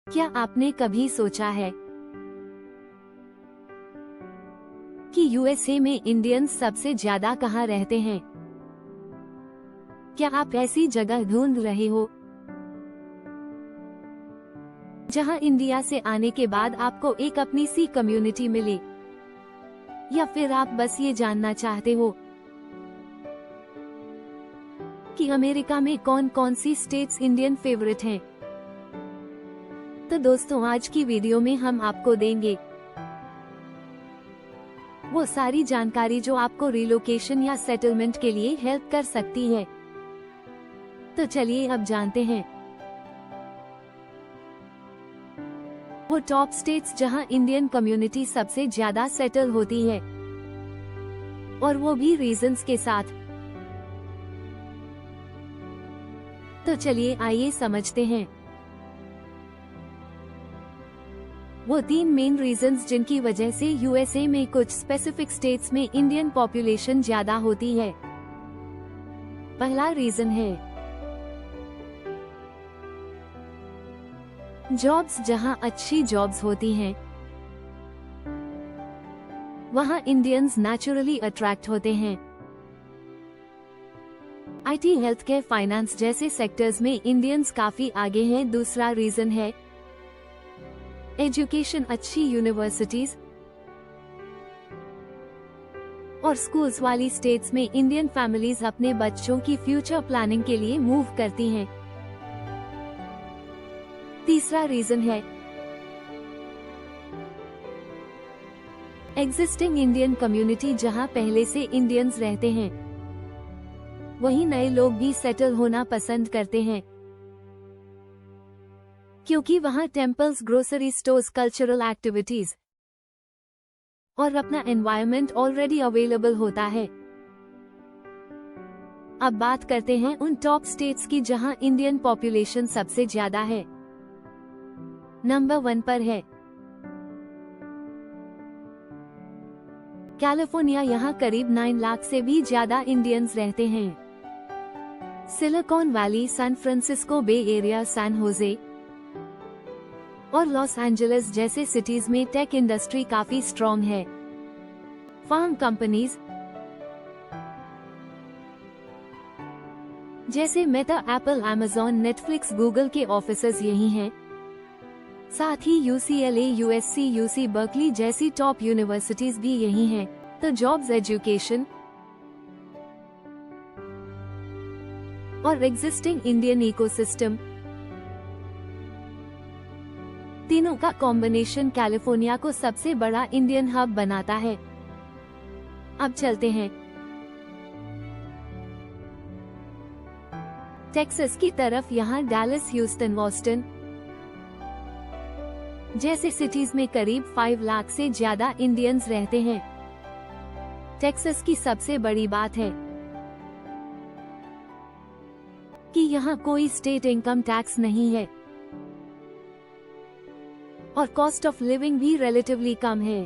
क्या आपने कभी सोचा है कि यूएसए में इंडियंस सबसे ज्यादा कहाँ रहते हैं? क्या आप ऐसी जगह ढूंढ रहे हो जहां इंडिया से आने के बाद आपको एक अपनी सी कम्युनिटी मिले, या फिर आप बस ये जानना चाहते हो कि अमेरिका में कौन कौन सी स्टेट्स इंडियन फेवरेट हैं? तो दोस्तों, आज की वीडियो में हम आपको देंगे वो सारी जानकारी जो आपको रिलोकेशन या सेटलमेंट के लिए हेल्प कर सकती है। तो चलिए अब जानते हैं वो टॉप स्टेट्स जहां इंडियन कम्युनिटी सबसे ज्यादा सेटल होती है, और वो भी रीजंस के साथ। तो चलिए आइए समझते हैं वो 3 मेन रीजंस जिनकी वजह से यूएसए में कुछ स्पेसिफिक स्टेट्स में इंडियन पॉपुलेशन ज्यादा होती है। पहला रीजन है जॉब्स। जहां अच्छी जॉब्स होती हैं, वहां इंडियंस नेचुरली अट्रैक्ट होते हैं। आईटी, हेल्थ केयर, फाइनेंस जैसे सेक्टर्स में इंडियंस काफी आगे हैं। दूसरा रीजन है एजुकेशन। अच्छी यूनिवर्सिटीज और स्कूल्स वाली स्टेट्स में इंडियन फैमिलीज अपने बच्चों की फ्यूचर प्लानिंग के लिए मूव करती हैं। तीसरा रीजन है एग्जिस्टिंग इंडियन कम्युनिटी। जहां पहले से इंडियंस रहते हैं, वहीं नए लोग भी सेटल होना पसंद करते हैं, क्योंकि वहां temples, grocery stores, cultural activities और अपना एनवायरनमेंट ऑलरेडी अवेलेबल होता है। अब बात करते हैं उन टॉप स्टेट्स की जहां इंडियन पॉपुलेशन सबसे ज्यादा है। नंबर 1 पर है कैलिफोर्निया। यहाँ करीब 9 लाख से भी ज्यादा इंडियंस रहते हैं। सिलिकॉन वैली, सैन फ्रांसिस्को बे एरिया, सैन होजे और लॉस एंजलिस जैसे सिटीज में टेक इंडस्ट्री काफी स्ट्रॉन्ग है। फार्म कंपनीज जैसे Meta, Apple, Amazon, Netflix, Google के ऑफिसेज यही हैं। साथ ही यूसीएलए, यूएससी, यूसी बर्कली जैसी टॉप यूनिवर्सिटीज भी यही हैं। तो जॉब्स, एजुकेशन और एग्जिस्टिंग इंडियन इकोसिस्टम, तीनों का कॉम्बिनेशन कैलिफोर्निया को सबसे बड़ा इंडियन हब बनाता है। अब चलते हैं टेक्सास की तरफ। यहाँ डैलस, ह्यूस्टन, बॉस्टन जैसे सिटीज में करीब 5 लाख से ज्यादा इंडियंस रहते हैं। टेक्सास की सबसे बड़ी बात है कि यहाँ कोई स्टेट इनकम टैक्स नहीं है और कॉस्ट ऑफ लिविंग भी रिलेटिवली कम है।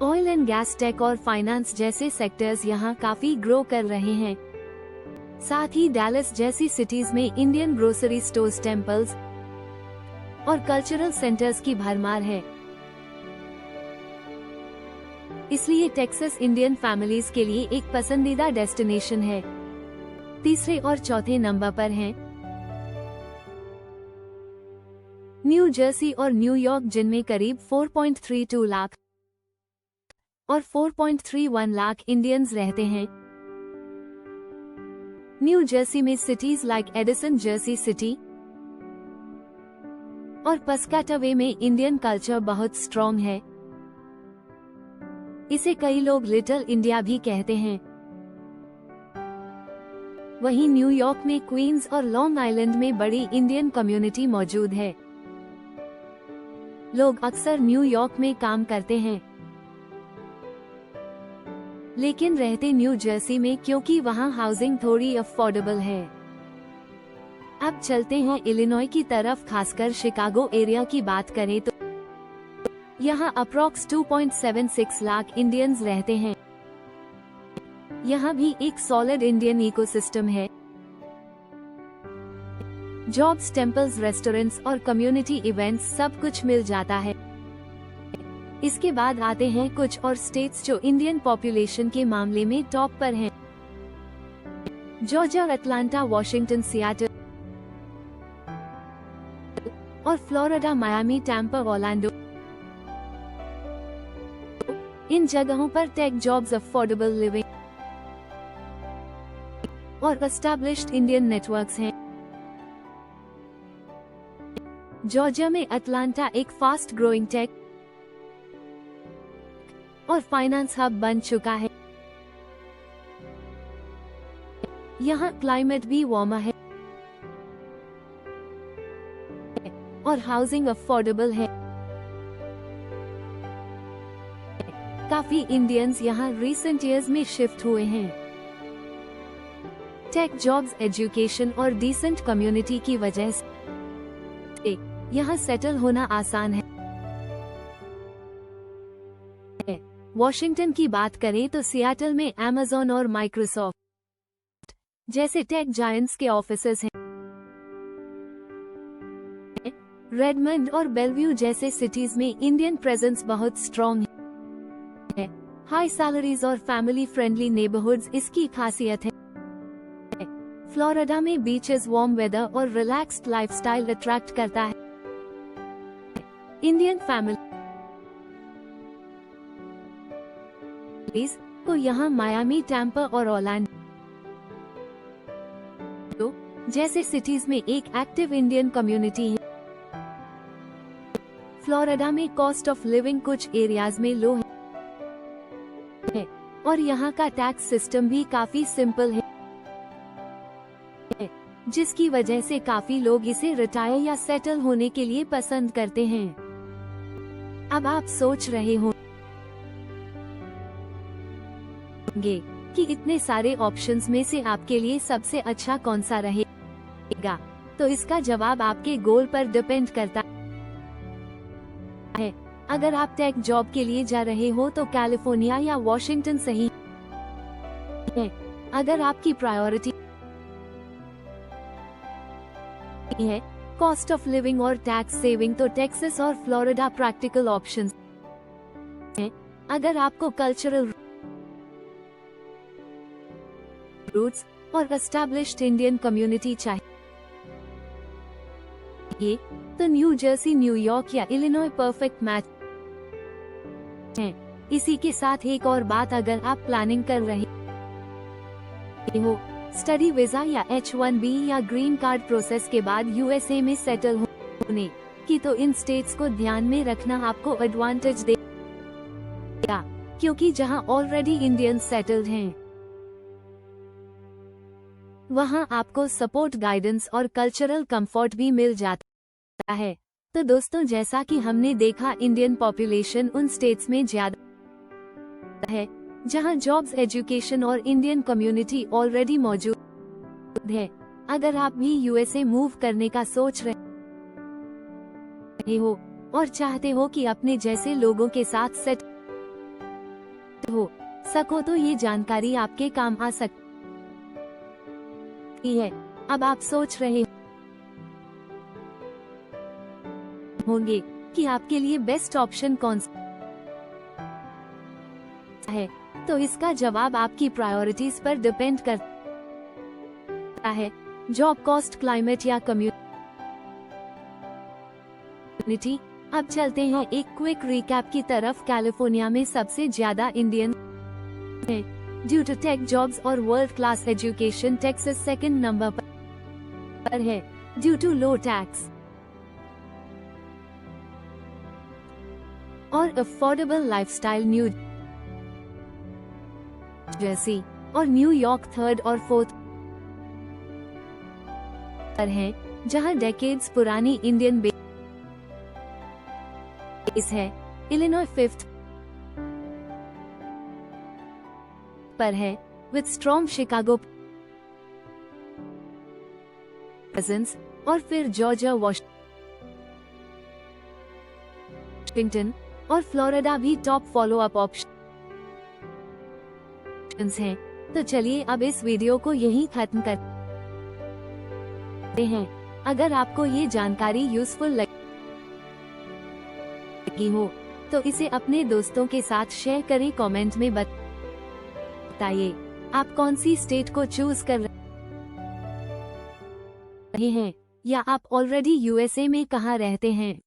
ऑयल एंड गैस, टेक और फाइनेंस जैसे सेक्टर्स यहाँ काफी ग्रो कर रहे हैं। साथ ही डैलस जैसी सिटीज में इंडियन ग्रोसरी स्टोर्स, टेम्पल्स और कल्चरल सेंटर्स की भरमार है। इसलिए टेक्सास इंडियन फैमिलीज के लिए एक पसंदीदा डेस्टिनेशन है। तीसरे और चौथे नंबर पर हैं न्यू जर्सी और न्यूयॉर्क, जिनमें करीब 4.32 लाख और 4.31 लाख इंडियंस रहते हैं। न्यू जर्सी में cities like Edison, Jersey city और पस्काटवे में इंडियन कल्चर बहुत स्ट्रॉन्ग है। इसे कई लोग लिटिल इंडिया भी कहते हैं। वहीं न्यूयॉर्क में क्वींस और लॉन्ग आइलैंड में बड़ी इंडियन कम्युनिटी मौजूद है। लोग अक्सर न्यूयॉर्क में काम करते हैं, लेकिन रहते न्यू जर्सी में, क्योंकि वहां हाउसिंग थोड़ी अफोर्डेबल है। अब चलते हैं इलिनॉय की तरफ। खासकर शिकागो एरिया की बात करें तो यहाँ अप्रॉक्स 2.76 लाख इंडियंस रहते हैं। यहाँ भी एक सॉलिड इंडियन इकोसिस्टम है, जॉब्स, टेम्पल्स, रेस्टोरेंट्स और कम्युनिटी इवेंट्स सब कुछ मिल जाता है। इसके बाद आते हैं कुछ और स्टेट्स जो इंडियन पॉपुलेशन के मामले में टॉप पर हैं। जॉर्जिया, अटलांटा, वॉशिंगटन, सियाटल और फ्लोरिडा, मायामी, टैम्पा, ऑरलैंडो। इन जगहों पर टेक जॉब्स, अफोर्डेबल लिविंग और एस्टैब्लिश्ड इंडियन नेटवर्क्स हैं। जॉर्जिया में अटलांटा एक फास्ट ग्रोइंग टेक और फाइनेंस हब बन चुका है। यहाँ क्लाइमेट भी वार्म है और हाउसिंग अफोर्डेबल है। काफी इंडियंस यहाँ रिसेंट ईयर्स में शिफ्ट हुए हैं। टेक जॉब्स, एजुकेशन और डिसेंट कम्युनिटी की वजह से यहाँ सेटल होना आसान है। वॉशिंगटन की बात करें तो सियाटल में अमेज़न और माइक्रोसॉफ्ट जैसे टेक जायंट्स के ऑफिसेज हैं। रेडमंड और बेलव्यू जैसे सिटीज में इंडियन प्रेजेंस बहुत स्ट्रॉन्ग है। हाई सैलरीज और फैमिली फ्रेंडली नेबरहुड्स इसकी खासियत है। फ्लोरिडा में बीचेस, वार्म वेदर और रिलैक्स्ड लाइफस्टाइल अट्रैक्ट करता है। इंडियन फैमिली को यहाँ मायामी, टैम्पा और ऑरलैंडो जैसे सिटीज में एक एक्टिव इंडियन कम्युनिटी है। फ्लोरिडा में कॉस्ट ऑफ लिविंग कुछ एरियाज में लो है और यहाँ का टैक्स सिस्टम भी काफी सिंपल है, जिसकी वजह से काफी लोग इसे रिटायर या सेटल होने के लिए पसंद करते हैं। अब आप सोच रहे होंगे कि इतने सारे ऑप्शंस में से आपके लिए सबसे अच्छा कौन सा रहेगा, तो इसका जवाब आपके गोल पर डिपेंड करता है। अगर आप टेक जॉब के लिए जा रहे हो तो कैलिफोर्निया या वॉशिंगटन सही है। अगर आपकी प्रायोरिटी है कॉस्ट ऑफ लिविंग और टैक्स सेविंग तो टेक्सास और फ्लोरिडा प्रैक्टिकल ऑप्शंस हैं। अगर आपको कल्चरल रूट्स और एस्टैब्लिश्ड इंडियन कम्युनिटी चाहिए तो न्यू जर्सी, न्यूयॉर्क या इलिनॉय परफेक्ट मैच है। इसी के साथ एक और बात, अगर आप प्लानिंग कर रहे हो स्टडी वीजा या H-1B या ग्रीन कार्ड प्रोसेस के बाद USA में सेटल होने की, तो इन स्टेट्स को ध्यान में रखना आपको एडवांटेज देगा, क्योंकि जहां ऑलरेडी इंडियन सेटल्ड हैं वहां आपको सपोर्ट, गाइडेंस और कल्चरल कंफर्ट भी मिल जाता है। तो दोस्तों, जैसा कि हमने देखा, इंडियन पॉपुलेशन उन स्टेट्स में ज्यादा है जहां जॉब्स, एजुकेशन और इंडियन कम्युनिटी ऑलरेडी मौजूद है। अगर आप भी USA मूव करने का सोच रहे हो और चाहते हो कि अपने जैसे लोगों के साथ सेट हो सको, तो ये जानकारी आपके काम आ सकती है। अब आप सोच रहे होंगे कि आपके लिए बेस्ट ऑप्शन कौन सा है, तो इसका जवाब आपकी प्रायोरिटीज पर डिपेंड करता है। जॉब, कॉस्ट, क्लाइमेट या कम्युनिटी। अब चलते हैं एक क्विक रिकैप की तरफ। कैलिफोर्निया में सबसे ज्यादा इंडियन है ड्यू टू टेक जॉब्स और world class education. Texas second number पर है ड्यू टू लो टैक्स और अफोर्डेबल लाइफस्टाइल। न्यू जर्सी और न्यूयॉर्क थर्ड और फोर्थ पर है, जहां डेकेड्स पुरानी इंडियन बेस है। इलिनॉय फिफ्थ पर है विद स्ट्रॉन्ग शिकागो प्रेजेंस, और फिर जॉर्जिया, वॉशिंगटन और फ्लोरिडा भी टॉप फॉलो अप ऑप्शंस हैं। तो चलिए अब इस वीडियो को यहीं खत्म करते हैं। अगर आपको ये जानकारी यूजफुल लगी हो तो इसे अपने दोस्तों के साथ शेयर करें। कमेंट में बताइए आप कौन सी स्टेट को चूज कर रहे हैं या आप ऑलरेडी यूएसए में कहाँ रहते हैं।